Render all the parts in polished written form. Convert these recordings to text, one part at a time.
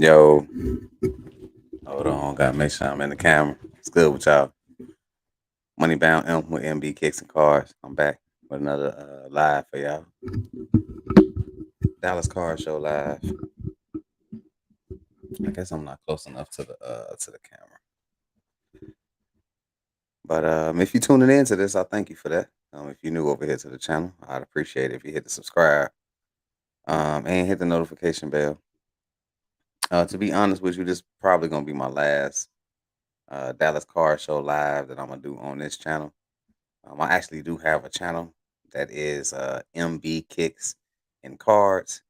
Yo, hold on, gotta make sure I'm in the camera. It's good with y'all. Money Bound M with MB Kicks and Cars. I'm back with another live for y'all. Dallas Car Show live. I guess I'm not close enough to the camera, but if you're tuning in to this, I thank you for that. If you're new over here to the channel, I'd appreciate it if you hit the subscribe and hit the notification bell. To be honest with you, this is probably gonna be my last Dallas Car Show live that I'm gonna do on this channel. I actually do have a channel that is MB Kicks and Cards.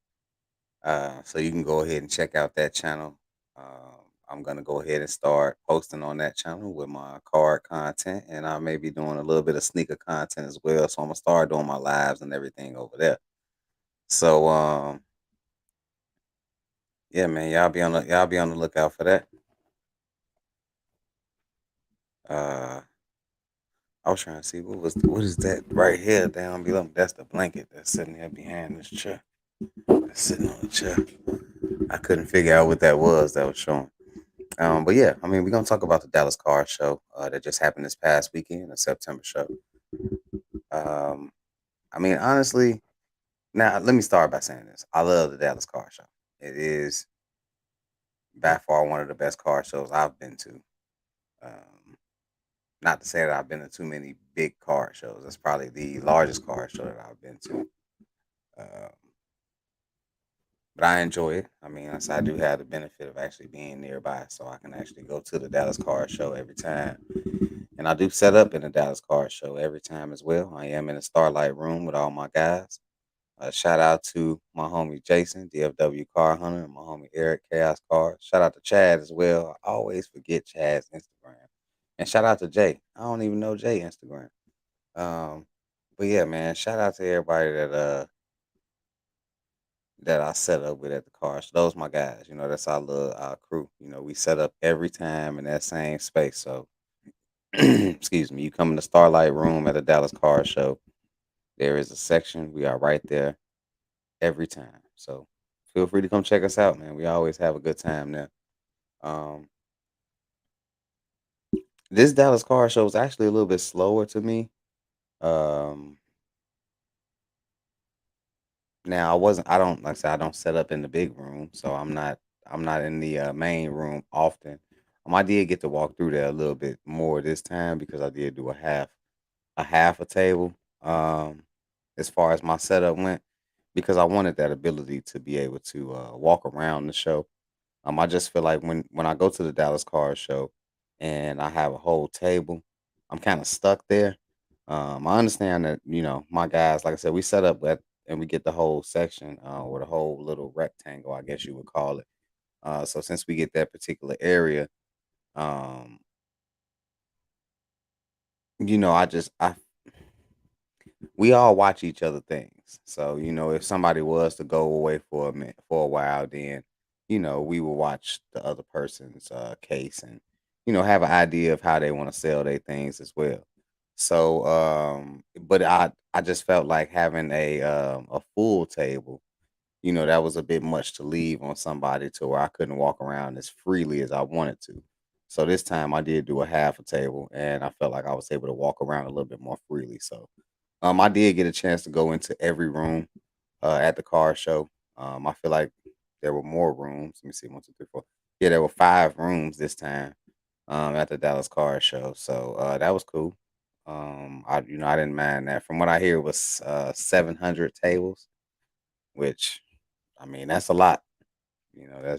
So you can go ahead and check out that channel. I'm gonna go ahead and start posting on that channel with my card content, and I may be doing a little bit of sneaker content as well. So I'm gonna start doing my lives and everything over there. So yeah, man, y'all be on the lookout for that. Uh, I was trying to see what is that right here down below. That's the blanket that's sitting here behind this chair. That's sitting on the chair. I couldn't figure out what that was showing. But yeah, I mean, we're gonna talk about the Dallas Car Show that just happened this past weekend, the September show. Um, I mean, honestly, now let me start by saying this: I love the Dallas Car Show. It is by far one of the best car shows I've been to. Um, Not to say that I've been to too many big car shows. That's probably the largest car show that I've been to. Um, but I enjoy it. I mean, I do have the benefit of actually being nearby, so I can actually go to the Dallas Car Show every time. And I do set up in the Dallas Car Show every time as well. I am in the Starlight Room with all my guys. Shout out to my homie Jason, DFW Car Hunter, and my homie Eric, Chaos Cars. Shout out to Chad as well. I always forget Chad's Instagram. And shout out to Jay. I don't even know Jay Instagram. Um, but yeah, man, shout out to everybody that I set up with at the car. So those my guys. You know, that's our little our crew. You know, we set up every time in that same space. So excuse me, you come in the Starlight Room at a Dallas Car Show. There is a section. We are right there every time. So feel free to come check us out, man. We always have a good time there. Um, this Dallas Car Show is actually a little bit slower to me. Um, Now I don't like I said I don't set up in the big room, so I'm not in the main room often. I did get to walk through there a little bit more this time because I did do a half a table. As far as my setup went, because I wanted that ability to be able to walk around the show. I just feel like when I go to the Dallas Car Show and I have a whole table, I'm kind of stuck there. I understand that my guys, like I said, we set up and we get the whole section or the whole little rectangle, I guess you would call it. So since we get that particular area, um, I we all watch each other things. So, if somebody was to go away for a minute, for a while, then, we will watch the other person's case and, have an idea of how they want to sell their things as well. So, but I just felt like having a full table, that was a bit much to leave on somebody to where I couldn't walk around as freely as I wanted to. So this time I did do a half a table and I felt like I was able to walk around a little bit more freely. So I did get a chance to go into every room at the car show. I feel like there were more rooms. Let me see, one, two, three, four. Yeah, there were 5 rooms this time at the Dallas Car Show. So that was cool. I didn't mind that. From what I hear, it was 700 tables, which I mean that's a lot.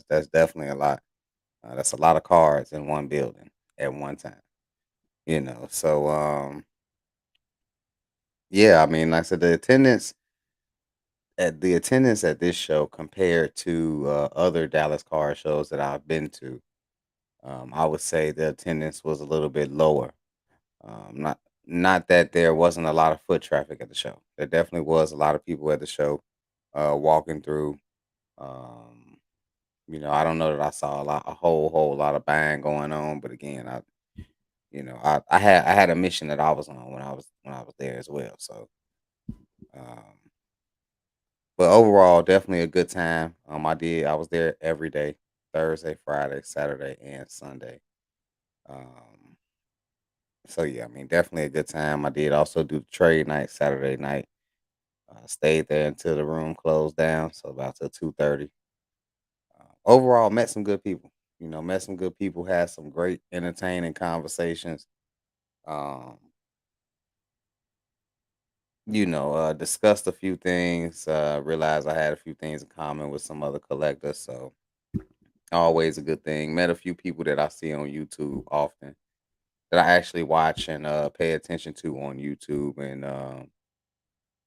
That's definitely a lot. That's a lot of cards in one building at one time. So yeah, I mean, like I said, the attendance at this show compared to other Dallas car shows that I've been to, I would say the attendance was a little bit lower. Not that there wasn't a lot of foot traffic at the show. There definitely was a lot of people at the show walking through. Um, I don't know that I saw a whole lot of buying going on, but again, I had a mission that I was on when I was there as well. So, but overall, definitely a good time. I was there every day. Thursday, Friday, Saturday, and Sunday. Um, so yeah, I mean, definitely a good time. I did also do the trade night Saturday night. Stayed there until the room closed down, so about till 2:30. Overall, met some good people. Met some good people. Had some great, entertaining conversations. Um, discussed a few things. Realized I had a few things in common with some other collectors, so always a good thing. Met a few people that I see on YouTube often, that I actually watch and pay attention to on YouTube, and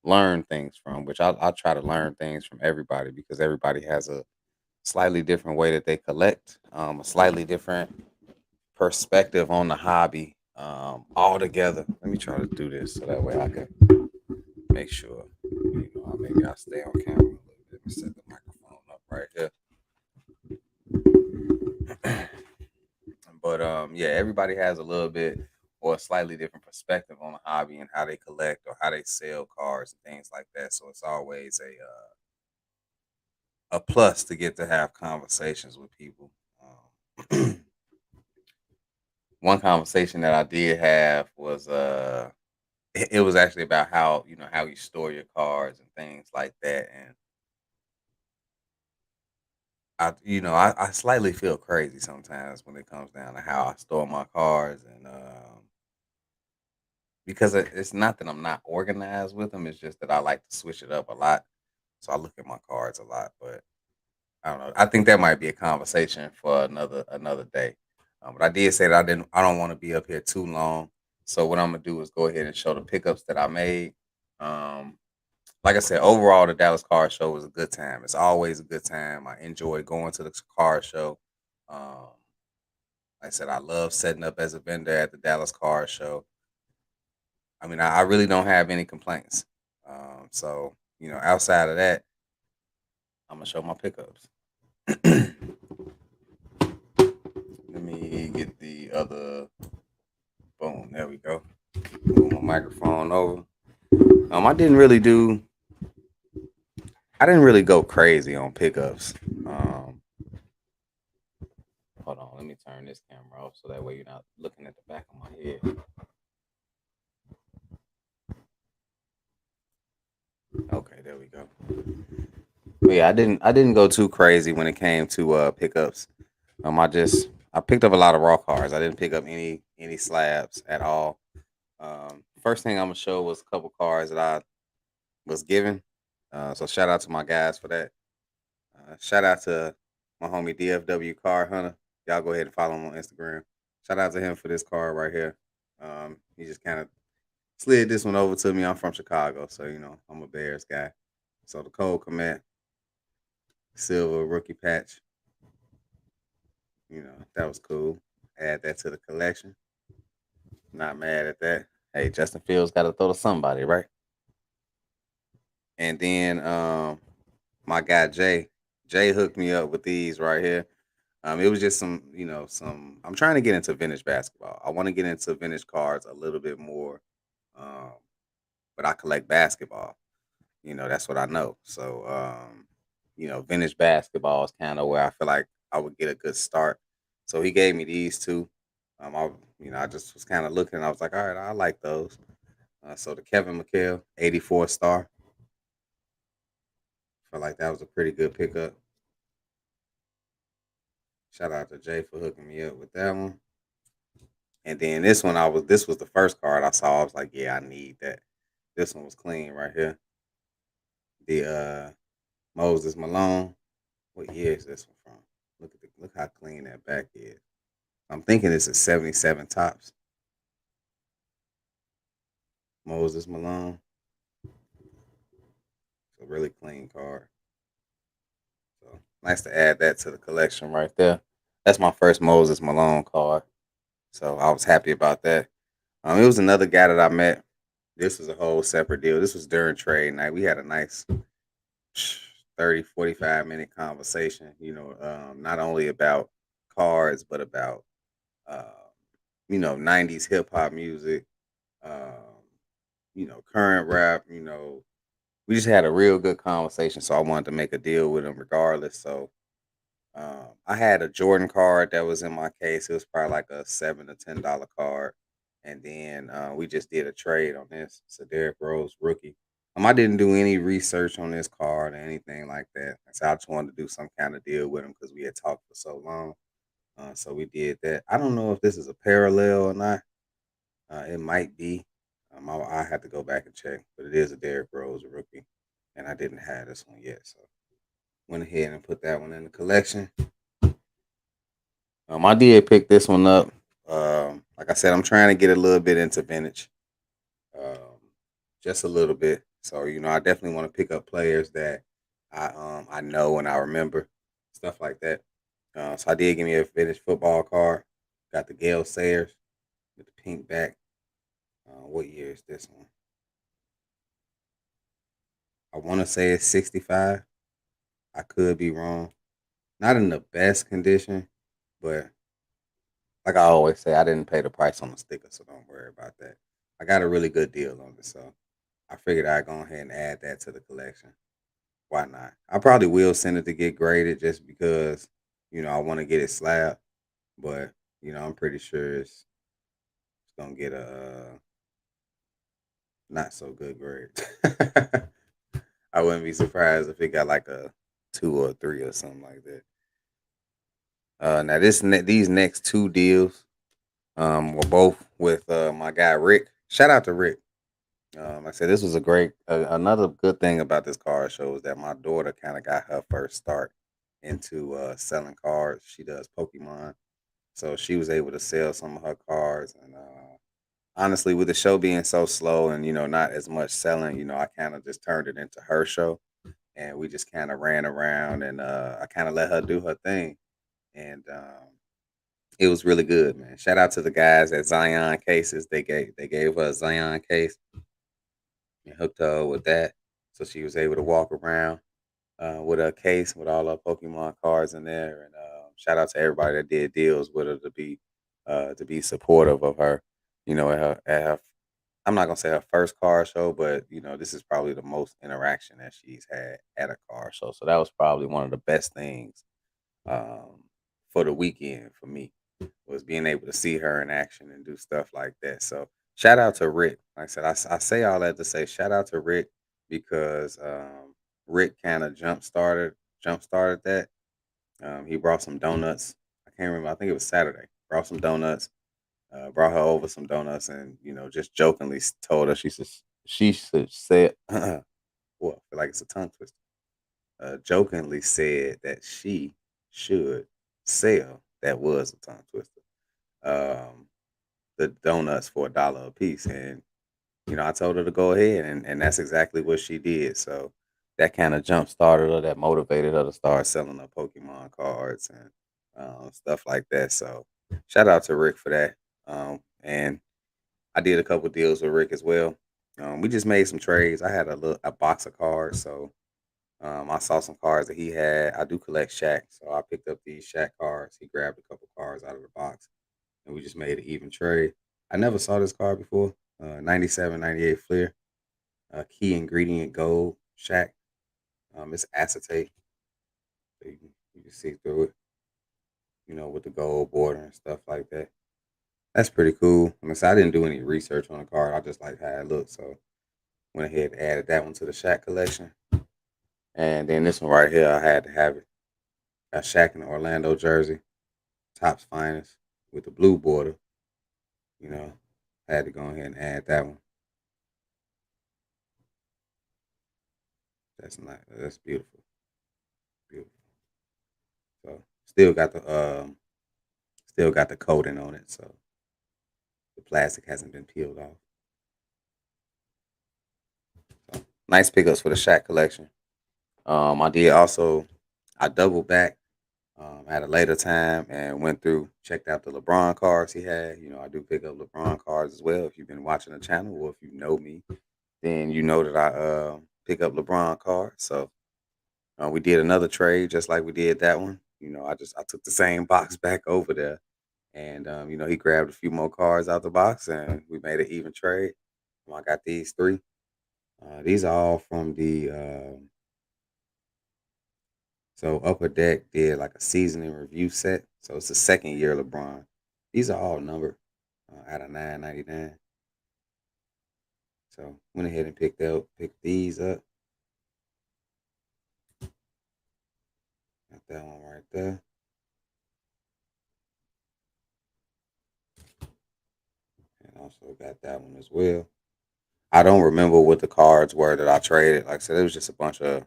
learn things from. Which I try to learn things from everybody, because everybody has a slightly different way that they collect, a slightly different perspective on the hobby, altogether. Let me try to do this so that way I can make sure, maybe I stay on camera a little bit. Let me set the microphone up right here. But yeah, everybody has a little bit or a slightly different perspective on the hobby and how they collect or how they sell cars and things like that. So it's always a plus to get to have conversations with people. One conversation that I did have was it was actually about how you store your cars and things like that. And I slightly feel crazy sometimes when it comes down to how I store my cars, and because it's not that I'm not organized with them, it's just that I like to switch it up a lot. So I look at my cards a lot, but I don't know. I think that might be a conversation for another day. But I did say that I don't want to be up here too long. So what I'm gonna do is go ahead and show the pickups that I made. Um, like I said, overall, the Dallas Car Show was a good time. It's always a good time. I enjoy going to the car show. Um, like I said, I love setting up as a vendor at the Dallas Car Show. I mean, I really don't have any complaints. So outside of that, I'm gonna show my pickups. Let me get the other. Boom. There we go. Move my microphone over. I didn't really do. I didn't really go crazy on pickups. Um, Hold on. Let me turn this camera off so that way you're not looking at the back of my head. Okay, there we go. But yeah, I didn't go too crazy when it came to pickups. I picked up a lot of raw cars. I didn't pick up any slabs at all. First thing I'm gonna show was a couple cars that I was given. So shout out to my guys for that. Shout out to my homie DFW Car Hunter. Y'all go ahead and follow him on Instagram. Shout out to him for this car right here. He just kind of slid this one over to me. I'm from Chicago, so I'm a Bears guy. So the Cole Komet silver rookie patch, that was cool. Add that to the collection. Not mad at that. Hey, Justin Fields got to throw to somebody, right? And then my guy Jay hooked me up with these right here. It was just some. I'm trying to get into vintage basketball. I want to get into vintage cards a little bit more, um, but I collect basketball. That's what I know. So, vintage basketball is kind of where I feel like I would get a good start. So he gave me these two. I just was kind of looking. I was like, all right, I like those. So the Kevin McHale 84 star. Felt like that was a pretty good pickup. Shout out to Jay for hooking me up with that one. And then this was the first card I saw. I was like, yeah, I need that. This one was clean right here. The Moses Malone. What year is this one from? Look how clean that back is. I'm thinking it's a 77 tops. Moses Malone. It's a really clean card. So nice to add that to the collection right there. That's my first Moses Malone card. So I was happy about that. It was another guy that I met. This was a whole separate deal. This was during trade night. We had a nice 30, 45-minute conversation, not only about cards, but about, uh, 90s hip hop music, um, current rap, we just had a real good conversation. So I wanted to make a deal with him regardless. So I had a Jordan card that was in my case. It was probably like a $7 to $10 card, and then we just did a trade on this. It's a Derrick Rose rookie. I didn't do any research on this card or anything like that. So I just wanted to do some kind of deal with him because we had talked for so long. So we did that. I don't know if this is a parallel or not. It might be. I have to go back and check, but it is a Derrick Rose rookie, and I didn't have this one yet, so went ahead and put that one in the collection. I did pick this one up. Like I said, I'm trying to get a little bit into vintage, um, just a little bit. So I definitely want to pick up players that I know and I remember, stuff like that. So I did give me a vintage football card. Got the Gale Sayers with the pink back. What year is this one? I want to say it's 65. I could be wrong. Not in the best condition, but like I always say, I didn't pay the price on the sticker, so don't worry about that. I got a really good deal on it, so I figured I'd go ahead and add that to the collection. Why not? I probably will send it to get graded just because, I want to get it slabbed, but I'm pretty sure it's gonna get a not so good grade. I wouldn't be surprised if it got like a 2 or 3 or something like that. Now these next two deals, were both with my guy Rick. Shout out to Rick. Like I said, this was a great. Another good thing about this card show is that my daughter kind of got her first start into selling cards. She does Pokemon, so she was able to sell some of her cards. And honestly, with the show being so slow and not as much selling, I kind of just turned it into her show, and we just kind of ran around and I kind of let her do her thing, and it was really good, man. Shout out to the guys at Zion Cases. They gave her a Zion case and hooked her up with that, so she was able to walk around with a case with all her Pokemon cards in there. And shout out to everybody that did deals with her to be supportive of her. At her I'm not gonna say her first car show, but this is probably the most interaction that she's had at a car show. So that was probably one of the best things um, for the weekend for me was being able to see her in action and do stuff like that. So shout out to Rick. Like I said, I say all that to say shout out to Rick because Rick kind of jump started that. He brought some donuts. I can't remember. I think it was Saturday. Brought some donuts. Brought her over some donuts, and just jokingly told her she should say well, I feel like it's a tongue twister. Jokingly said that she should sell. That was a tongue twister. Um, the donuts for $1 a piece, and I told her to go ahead, and that's exactly what she did. So that kind of jump started her, that motivated her to start selling her Pokemon cards and stuff like that. So shout out to Rick for that. And I did a couple deals with Rick as well. We just made some trades. I had a box of cards, so I saw some cards that he had. I do collect Shaq, so I picked up these Shaq cards. He grabbed a couple cards out of the box, and we just made an even trade. I never saw this card before. 97, 98 Fleer, key ingredient gold Shaq. It's acetate, so you can see through it. With the gold border and stuff like that. That's pretty cool. So I didn't do any research on the card. I just like how it looked, so went ahead and added that one to the Shaq collection. And then this one right here, I had to have it. Got Shaq in the Orlando jersey, Topps finest with the blue border. You know, I had to go ahead and add that one. That's nice. That's beautiful. Beautiful. So still got the coating on it, so the plastic hasn't been peeled off. So nice pickups for the Shaq collection. I doubled back at a later time and went through, checked out the LeBron cards he had. I do pick up LeBron cards as well. If you've been watching the channel or if you know me, then you know that I pick up LeBron cards. So we did another trade just like we did that one. I took the same box back over there, and he grabbed a few more cards out the box, and we made an even trade. I got these three. These are all from the So Upper Deck did like a seasoning review set. So it's the second year LeBron. These are all numbered out of 9.99. So went ahead and picked these up. Got that one right there. And also got that one as well. I don't remember what the cards were that I traded. Like I said, it was just a bunch of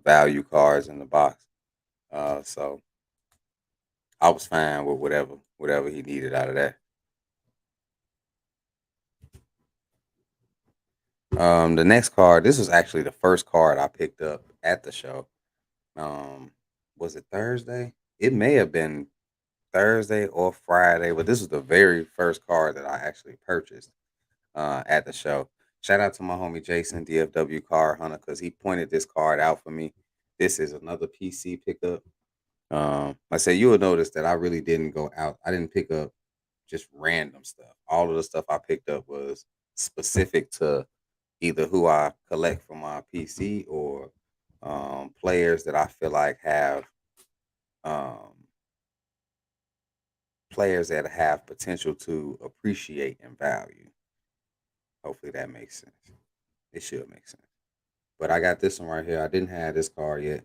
value cards in the box. So I was fine with whatever he needed out of that. The next card, this was actually the first card I picked up at the show. Um, was it Thursday? It may have been Thursday or Friday, but this was the very first card that I actually purchased at the show. Shout out to my homie Jason, DFW Card Hunter, because he pointed this card out for me. This is another PC pickup. I say you will notice that I really didn't go out. I didn't pick up just random stuff. All of the stuff I picked up was specific to either who I collect from my PC or players that I feel like have um, players that have potential to appreciate and value. Hopefully that makes sense. It should make sense. But I got this one right here. I didn't have this card yet.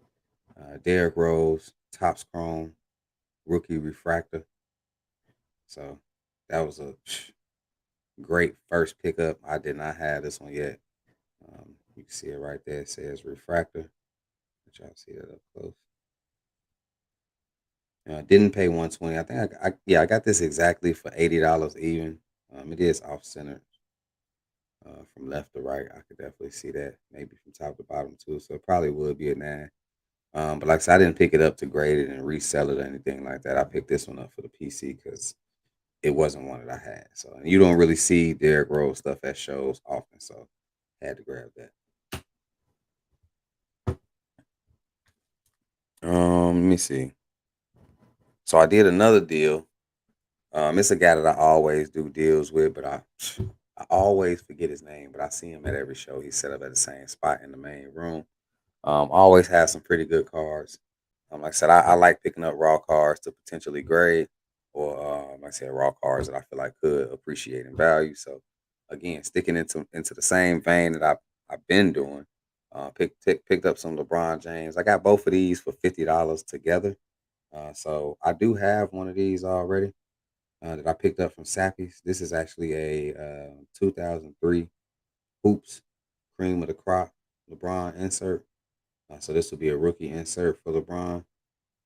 Derrick Rose, Topps Chrome, rookie refractor. So that was a great first pickup. I did not have this one yet. You can see it right there. It says refractor. Let y'all see that up close. Didn't pay 120. I think I got this exactly for $80 even. It is off center from left to right. I could definitely see that. Maybe from top to bottom too. So it probably would be a 9. But like I said, I didn't pick it up to grade it and resell it or anything like that. I picked this one up for the PC because it wasn't one that I had. So and you don't really see Derrick Rose stuff at shows often, so I had to grab that. Let me see. So I did another deal. It's a guy that I always do deals with, but I always forget his name, but I see him at every show. He's set up at the same spot in the main room. Always has some pretty good cards. Like I said, I like picking up raw cards to potentially grade, or like I said, raw cards that I feel like could appreciate in value. So again, sticking into the same vein that I've been doing. Picked up some LeBron James. I got both of these for $50 together. So I do have one of these already that I picked up from Sappy's. This is actually a 2003 Hoops Cream of the Crop LeBron insert. So this will be a rookie insert for LeBron.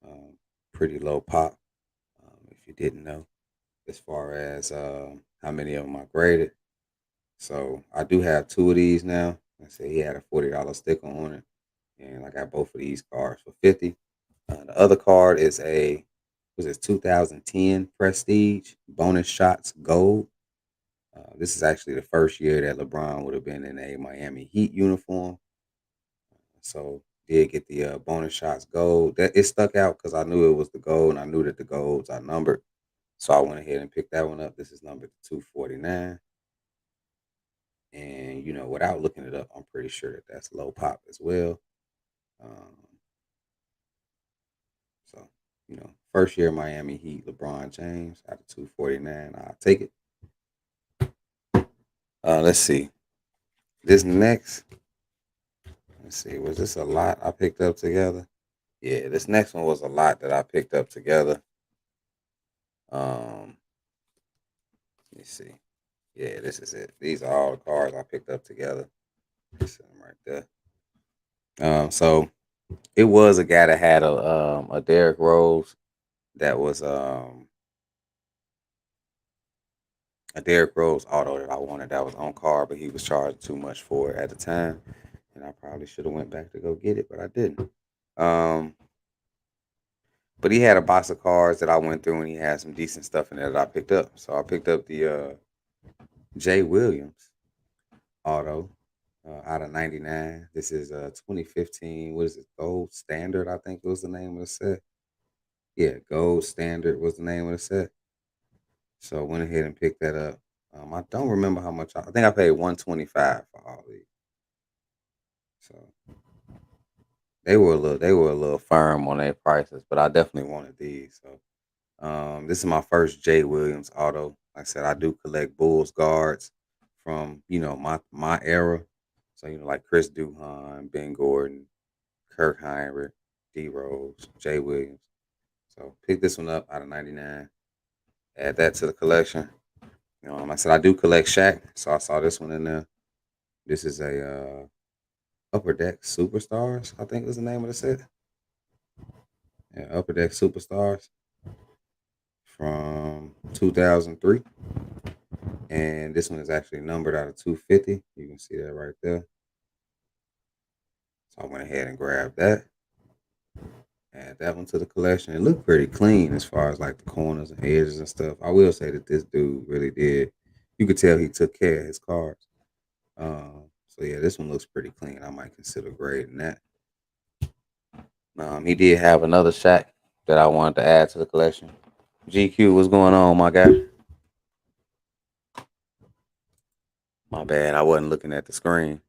Um, Pretty low pop, if you didn't know, as far as how many of them I graded. So I do have two of these now. I said he had a $40 sticker on it, and I got both of these cards for 50. The other card is a was it 2010 Prestige Bonus Shots Gold. This is actually the first year that LeBron would have been in a Miami Heat uniform. So did get the bonus shots gold. That it stuck out because I knew it was the gold, and I knew that the golds are numbered. So I went ahead and picked that one up. This is number 249, and without looking it up, I'm pretty sure that that's low pop as well. Um, so first year Miami Heat LeBron James out of 249. I'll take it. Let's see. This next, let's see, was this a lot I picked up together? Yeah, this next one was a lot that I picked up together. Um, let me see. Yeah, this is it. These are all the cards I picked up together. Set them right there. So it was a guy that had a Derrick Rose that was a Derrick Rose auto that I wanted that was on card, but he was charging too much for it at the time, and I probably should have went back to go get it, but I didn't. Um, but he had a box of cards that I went through, and he had some decent stuff in there that I picked up. So I picked up the Jay Williams auto out of 99. This is 2015. What is it? Gold Standard, I think was the name of the set. Yeah, Gold Standard was the name of the set. So I went ahead and picked that up. I don't remember how much. I think I paid 125 for all these. So they were a little firm on their prices, but I definitely wanted these. So this is my first Jay Williams auto. Like I said, I do collect Bulls guards from my era. So like Chris Duhon, Ben Gordon, Kirk Heinrich, D Rose, Jay Williams. So pick this one up out of 99. Add that to the collection. Like I said, I do collect Shaq, so I saw this one in there. This is a Upper Deck Superstars, I think was the name of the set. Yeah, Upper Deck Superstars from 2003. And this one is actually numbered out of 250. You can see that right there. So I went ahead and grabbed that. Add that one to the collection. It looked pretty clean as far as like the corners and edges and stuff. I will say that this dude really did. You could tell he took care of his cards. So yeah, this one looks pretty clean. I might consider grading that. He did have another Shaq that I wanted to add to the collection. GQ, what's going on, my guy? My bad, I wasn't looking at the screen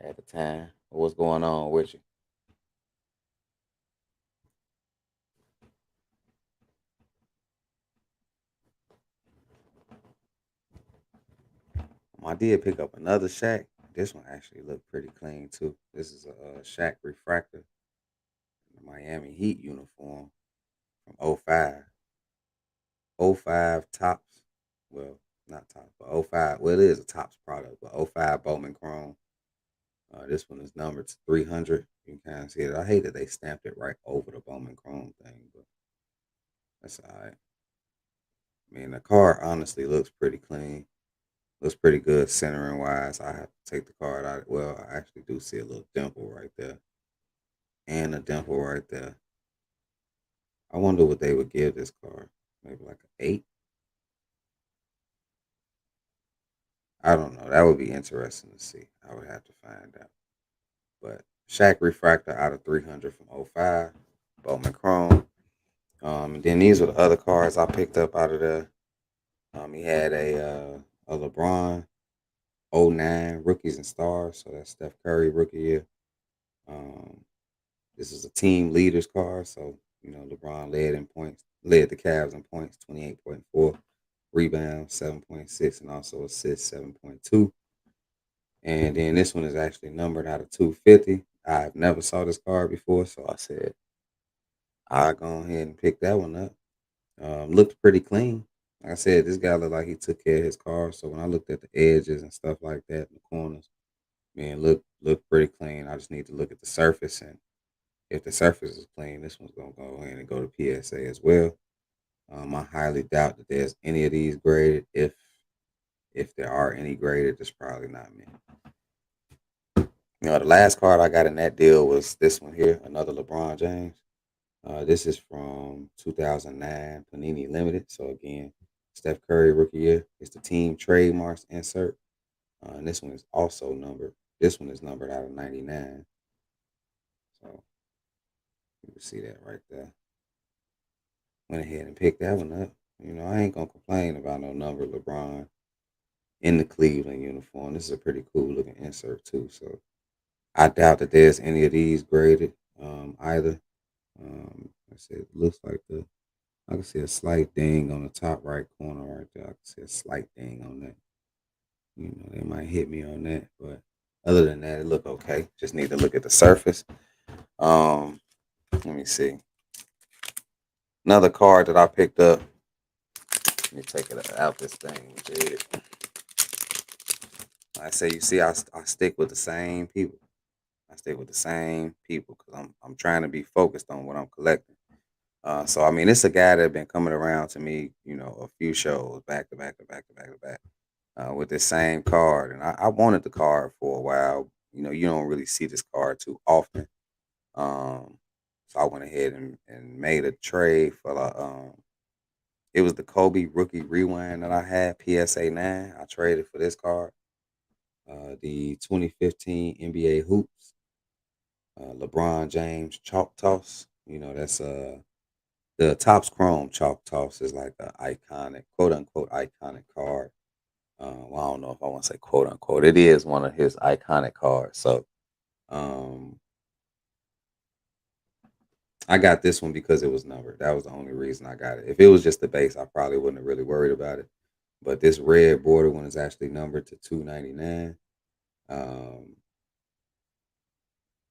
at the time. What's going on with you? I did pick up another Shaq. This one actually looked pretty clean too. This is a Shaq refractor, Miami Heat uniform from '05. '05 tops. Well, not tops, but '05. Well, it is a tops product, but '05 Bowman Chrome. This one is numbered to 300. You can kind of see it. I hate that they stamped it right over the Bowman Chrome thing, but that's all right. I mean, the car honestly looks pretty clean. Looks pretty good centering wise. I have to take the card out. Well, I actually do see a little dimple right there and a dimple right there. I wonder what they would give this card. Maybe like an 8. I don't know. That would be interesting to see. I would have to find out. But Shaq Refractor out of 300 from '05. Bowman Chrome. And then these are the other cards I picked up out of there. He had a LeBron '09 Rookies and Stars. So that's Steph Curry rookie year. Um, this is a team leaders card. So, LeBron led the Cavs in points, 28.4, rebounds, 7.6, and also assists, 7.2. And then this one is actually numbered out of 250. I've never saw this card before, so I said I'll go ahead and pick that one up. Looked pretty clean. Like I said, this guy looked like he took care of his car. So when I looked at the edges and stuff like that, the corners, man, look pretty clean. I just need to look at the surface, and if the surface is clean, this one's gonna go ahead and go to PSA as well. I highly doubt that there's any of these graded. If there are any graded, it's probably not me. The last card I got in that deal was this one here, another LeBron James. This is from 2009 Panini Limited. So again, Steph Curry rookie year. It's the team trademarks insert. And this one is also numbered. This one is numbered out of 99. So you can see that right there. Went ahead and picked that one up. I ain't gonna complain about no number LeBron in the Cleveland uniform. This is a pretty cool looking insert too. So I doubt that there's any of these graded either. I said it looks like I can see a slight ding on the top right corner right there. I can see a slight ding on that. They might hit me on that, but other than that, it look okay. Just need to look at the surface. Um, Let me see. Another card that I picked up. Let me take it out this thing. I say, you see, I stick with the same people. I stick with the same people because I'm trying to be focused on what I'm collecting. So I mean, it's a guy that been coming around to me, a few shows back to back to back to back to back, with this same card, and I wanted the card for a while. You don't really see this card too often. Um, so I went ahead and made a trade for it was the Kobe rookie rewind that I had PSA 9. I traded for this card, the 2015 NBA hoops, LeBron James chalk toss. That's the Topps Chrome Chalk Toss is like an iconic, quote unquote, iconic card. Well, I don't know if I want to say quote unquote. It is one of his iconic cards. So, um, I got this one because it was numbered. That was the only reason I got it. If it was just the base, I probably wouldn't have really worried about it. But this red border one is actually numbered to 299. Um,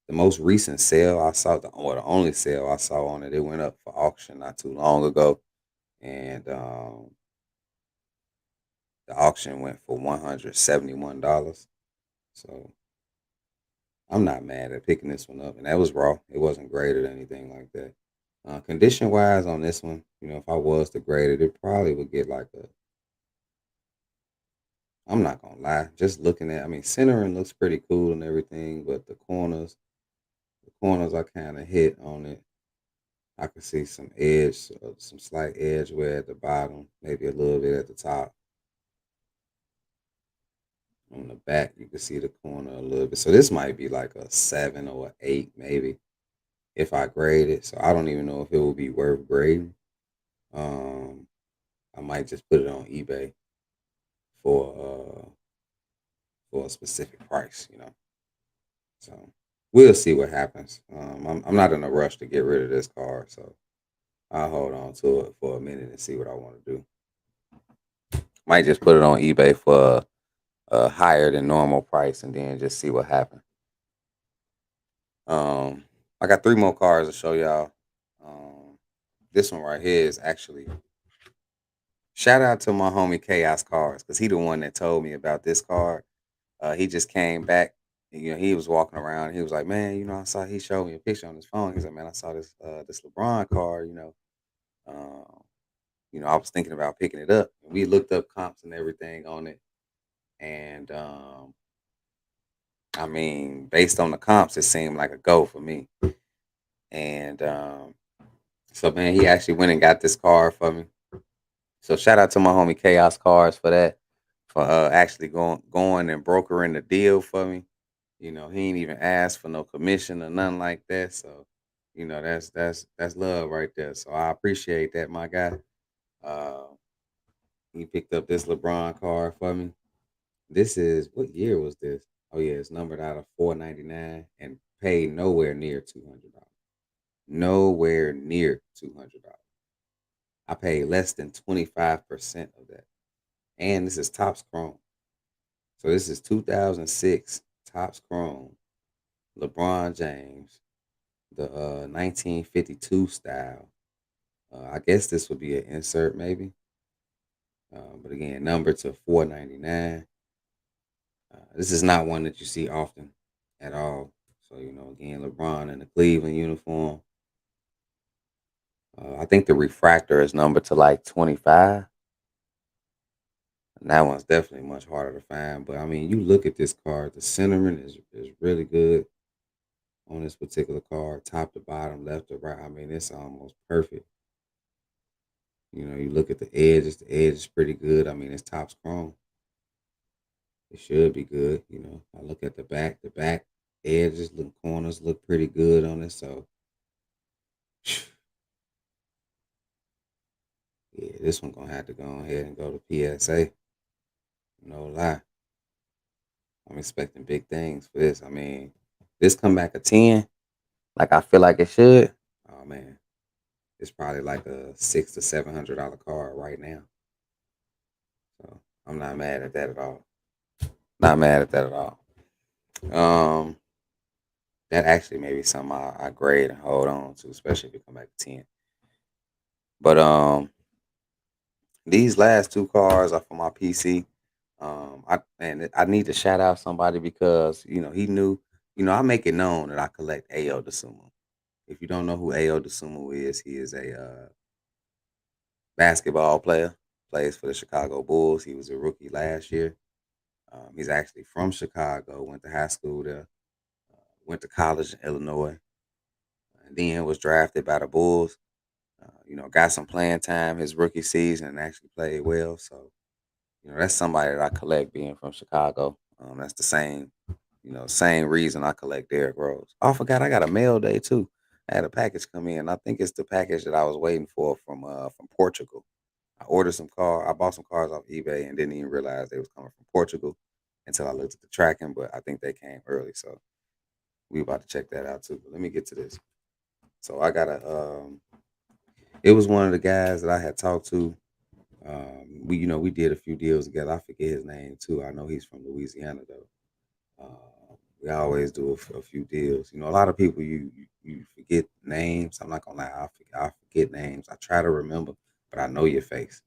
the most recent sale I saw, or the only sale I saw on it, it went up for auction not too long ago, and the auction went for $171. So I'm not mad at picking this one up, and that was raw. It wasn't graded or anything like that. Condition wise on this one, if I was to grade it, it probably would get like a. I'm not gonna lie, just looking at. I mean, centering looks pretty cool and everything, but the corners I kind of hit on it. I can see some edge, some slight edge wear at the bottom, maybe a little bit at the top. On the back, you can see the corner a little bit. So this might be like a 7 or an 8, maybe, if I grade it. So I don't even know if it will be worth grading. Um, I might just put it on eBay for for a specific price. So we'll see what happens. I'm not in a rush to get rid of this car, so I'll hold on to it for a minute and see what I want to do. Might just put it on eBay for a higher than normal price and then just see what happens. Um, I got three more cars to show y'all. This one right here is actually shout out to my homie Chaos Cars because he the one that told me about this car. He just came back. He was walking around. He was like, "Man, I saw." He showed me a picture on his phone. He's like, "Man, I saw this LeBron car. Um, I was thinking about picking it up. We looked up comps and everything on it, and I mean, based on the comps, it seemed like a go for me. And so, man, he actually went and got this car for me. So, shout out to my homie Chaos Cars for that, for actually going and brokering the deal for me. He ain't even asked for no commission or nothing like that. So, that's love right there. So I appreciate that, my guy. Uh, he picked up this LeBron car for me. This is what year was this? Oh yeah, it's numbered out of 499 and paid nowhere near $200. Nowhere near $200. I paid less than 25% of that. And this is Topps Chrome. So this is 2006 Topps Chrome, LeBron James, the 1952 style. I guess this would be an insert maybe. But again, number to 499. This is not one that you see often at all. So, again, LeBron in the Cleveland uniform. I think the refractor is numbered to like 25. And that one's definitely much harder to find. But I mean, you look at this card, the centering is really good on this particular card, top to bottom, left to right. I mean, it's almost perfect. You look at the edge is pretty good. I mean, it's Topps Chrome. It should be good. I look at the back edges, the corners look pretty good on it. So, yeah, this one gonna have to go ahead and go to PSA. No lie. I'm expecting big things for this. I mean, this come back a 10, like I feel like it should. Oh man, it's probably like a $600 to $700 card right now. So I'm not mad at that at all. Not mad at that at all. Um, that actually may be something I grade and hold on to, especially if it come back to 10. But these last two cards are for my PC. I need to shout out somebody because he knew. I make it known that I collect Ao DeSumo. If you don't know who Ao DeSumo is, he is a basketball player. Plays for the Chicago Bulls. He was a rookie last year. He's actually from Chicago. Went to high school there. Went to college in Illinois. And then was drafted by the Bulls. Got some playing time his rookie season and actually played well. So that's somebody that I collect being from Chicago. That's the same reason I collect Derrick Rose. Oh, I forgot I got a mail day too. I had a package come in. I think it's the package that I was waiting for from Portugal. I bought some cars off eBay and didn't even realize they was coming from Portugal until I looked at the tracking, but I think they came early. So we about to check that out too. But let me get to this. So I got a. It was one of the guys that I had talked to. We did a few deals together. I forget his name too. I know he's from Louisiana though. We always do a few deals. A lot of people you forget names. I'm not gonna lie, I forget names. I try to remember, but I know your face.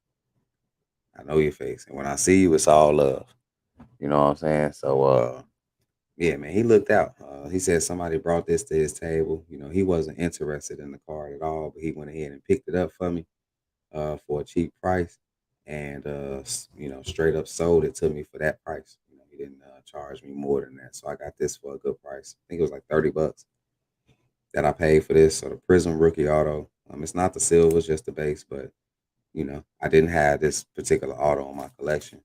I know your face, and when I see you, it's all love. You know what I'm saying? So, yeah, man, he looked out. He said somebody brought this to his table. He wasn't interested in the card at all, but he went ahead and picked it up for me for a cheap price, and straight up sold it to me for that price. He didn't charge me more than that, so I got this for a good price. I think it was like $30 that I paid for this. So the Prism Rookie Auto. It's not the silver, it's just the base, but I didn't have this particular auto in my collection,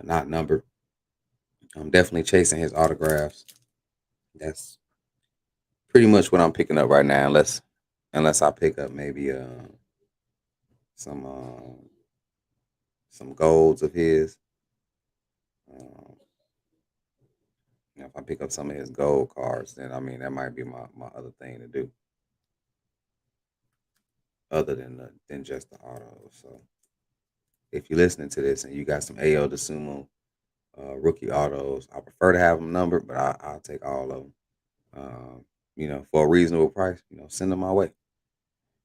not numbered. I'm definitely chasing his autographs. That's pretty much what I'm picking up right now, unless I pick up maybe some some golds of his. Um, if I pick up some of his gold cards, then I mean that might be my other thing to do, other than just the autos. So if you're listening to this and you got some AO DeSumo rookie autos, I prefer to have them numbered, but I'll take all of them. For a reasonable price. Send them my way.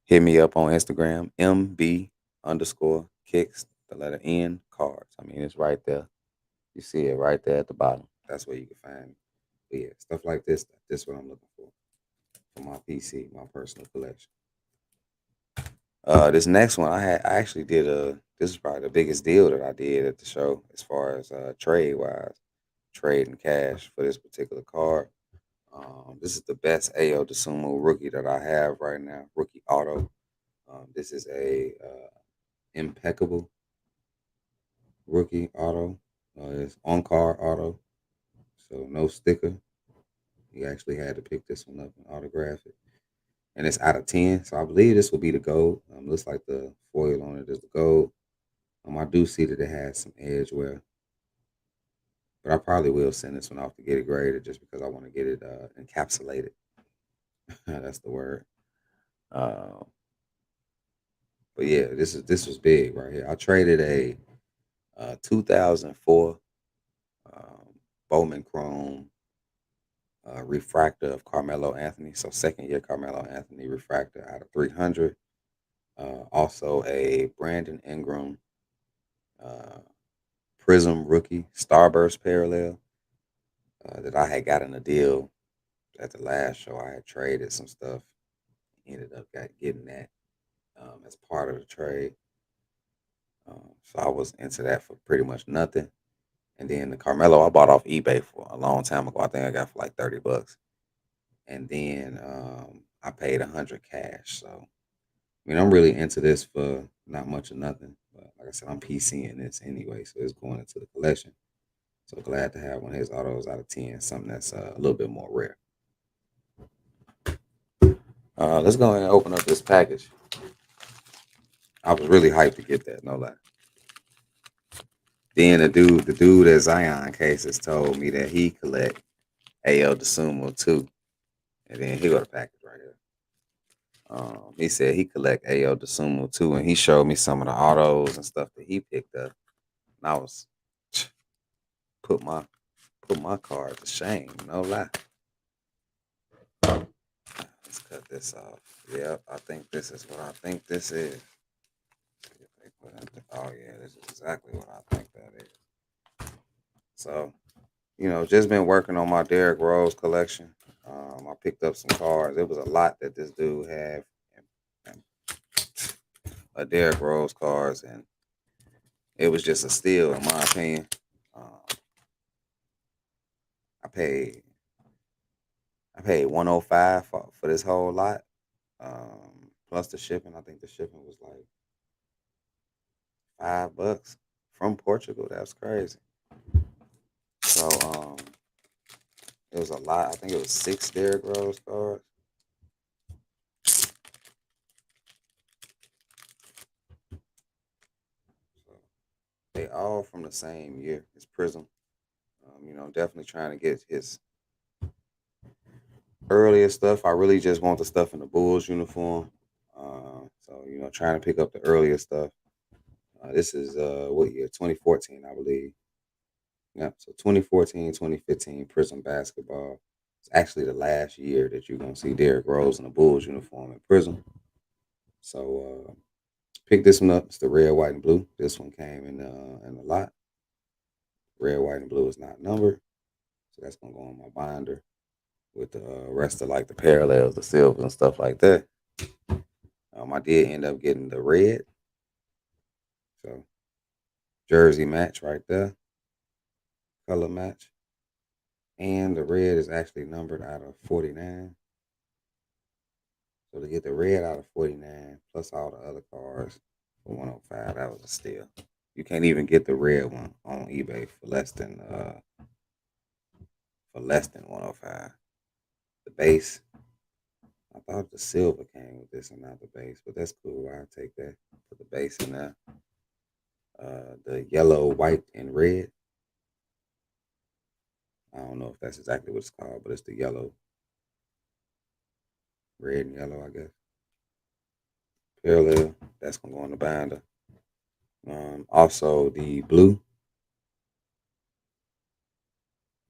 Hit me up on Instagram, MB underscore kicks, the letter N cards. I mean, it's right there. You see it right there at the bottom. That's where you can find me. But yeah, stuff like this is what I'm looking for my PC, my personal collection. This next one, I actually did this is probably the biggest deal that I did at the show as far as trade wise, trade and cash for this particular card. This is the best AO DeSumo rookie that I have right now, rookie auto. This is a impeccable rookie auto. It's on card auto, so no sticker. You actually had to pick this one up and autograph it. And it's out of 10, so I believe this will be the gold. Looks like the foil on it is the gold. I do see that it has some edge wear, but I probably will send this one off to get it graded just because I want to get it encapsulated. That's the word. Uh, but yeah, this was big right here. I traded a 2004 um, Bowman Chrome refractor of Carmelo Anthony. So second year Carmelo Anthony refractor out of 300. Also a Brandon Ingram uh, Prism rookie Starburst parallel that I had got in a deal at the last show. I had traded some stuff, ended up getting that as part of the trade. So I was into that for pretty much nothing. And then the Carmelo I bought off eBay for a long time ago. I think I got for like $30. And then I paid 100 cash. So I mean, I'm really into this for not much or nothing. But like I said, I'm PCing this anyway, so it's going into the collection. So glad to have one of his autos out of 10, something that's a little bit more rare. Let's go ahead and open up this package. I was really hyped to get that, no lie. Then the dude at Zion Cases told me that he collect AL DeSumo too. And then he got a package right here. He said he collect AL DeSumo too, and he showed me some of the autos and stuff that he picked up. And I was put my put my card to shame, no lie. Let's cut this off. Yep, I think this is what I think this is. Oh yeah, this is exactly what I think that is. So, just been working on my Derrick Rose collection. I picked up some cards. It was a lot that this dude had, and a Derrick Rose cards, and it was just a steal in my opinion. Um, I paid I paid 105 for this whole lot, plus the shipping. I think the shipping was like $5 from Portugal. That's crazy. So it was a lot. I think it was 6 Derrick Rose cards. So they all from the same year. It's Prism. Definitely trying to get Earlier stuff, I really just want the stuff in the Bulls uniform. So trying to pick up the earlier stuff. This is what year? 2014, I believe. Yep. So 2014, 2015 Prism basketball. It's actually the last year that you're gonna see Derrick Rose in the Bulls uniform in Prism. So pick this one up. It's the red, white, and blue. This one came in a lot. Red, white, and blue is not numbered, so that's gonna go on my binder with the rest of like the parallels, the silver and stuff like that. I did end up getting the red, so jersey match right there, color match, and the red is actually numbered out of 49. So to get the red out of 49 plus all the other cards for 105, that was a steal. You can't even get the red one on eBay for less than 105. The base, I thought the silver came with this and not the base, but that's cool. I'll take that. Put the base in there. The yellow, white, and red. I don't know if that's exactly what it's called, but it's the yellow, red, and yellow, I guess. Parallel. That's gonna go on the binder. Also the blue.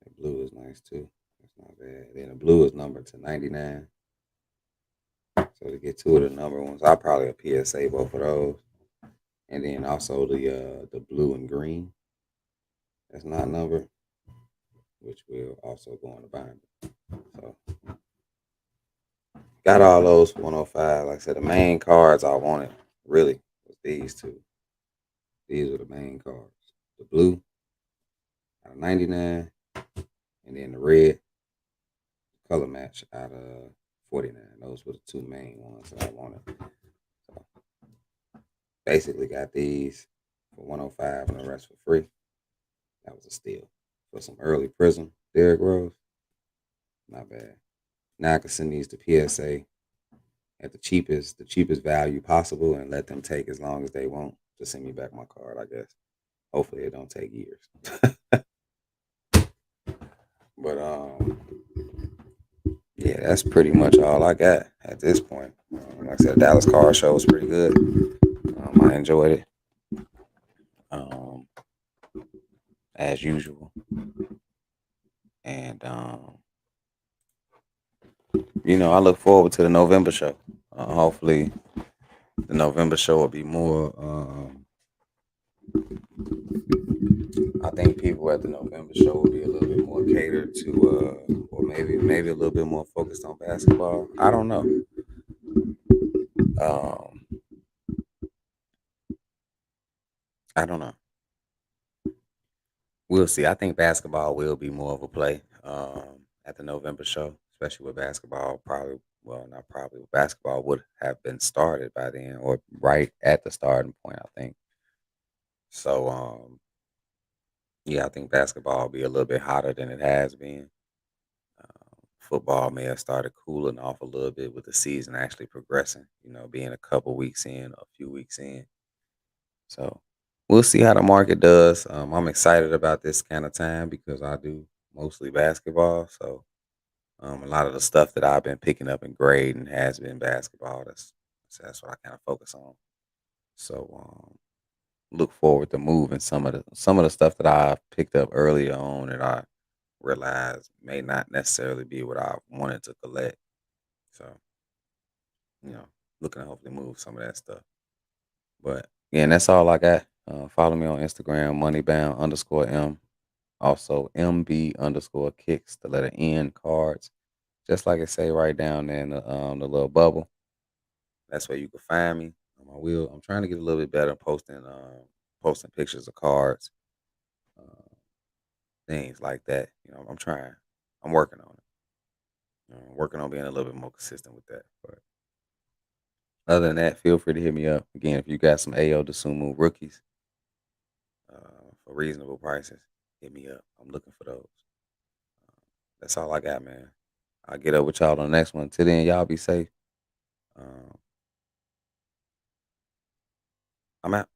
The blue is nice too. That's not bad. Then the blue is numbered to 99. So to get two of the number ones, I'll probably a PSA both of those. And then also the blue and green. That's not numbered, which will also go on the binder. So got all those for 105. Like I said, the main cards I wanted really was these two. These were the main cards. The blue out of 99, and then the red color match out of 49. Those were the two main ones that I wanted. So basically got these for 105 and the rest for free. That was a steal. For some early Prism, Derrick Rose, not bad. Now I can send these to PSA at the cheapest value possible and let them take as long as they want to send me back my card, I guess. Hopefully it don't take years. But yeah, that's pretty much all I got at this point. Like I said, Dallas Card Show was pretty good. I enjoyed it. Um, as usual. And I look forward to the November show. Hopefully the November show will be more I think people at the November show will be a little bit more catered to or maybe a little bit more focused on basketball. I don't know. Um I don't know. We'll see. I think basketball will be more of a play at the November show, especially with basketball. Probably, well, not probably. Basketball would have been started by then, or right at the starting point. I think so. Yeah, I think basketball will be a little bit hotter than it has been. Football may have started cooling off a little bit with the season actually progressing. Being a couple weeks in, a few weeks in. So we'll see how the market does. I'm excited about this kind of time because I do mostly basketball. So a lot of the stuff that I've been picking up and grading has been basketball. That's what I kind of focus on. So look forward to moving some of the stuff that I picked up earlier on that I realized may not necessarily be what I wanted to collect. So you know, looking to hopefully move some of that stuff. But yeah, and that's all I got. Follow me on Instagram, moneybound_m. Also MB_kicks, the letter N cards. Just like I say right down there in the little bubble. That's where you can find me. I'm trying to get a little bit better at posting pictures of cards, uh, things like that. I'm trying. I'm working on it. Working on being a little bit more consistent with that. But other than that, feel free to hit me up. Again, if you got some AO DeSumo rookies for reasonable prices, hit me up. I'm looking for those. That's all I got, man. I'll get up with y'all on the next one. Till then, y'all be safe. Um, I'm out.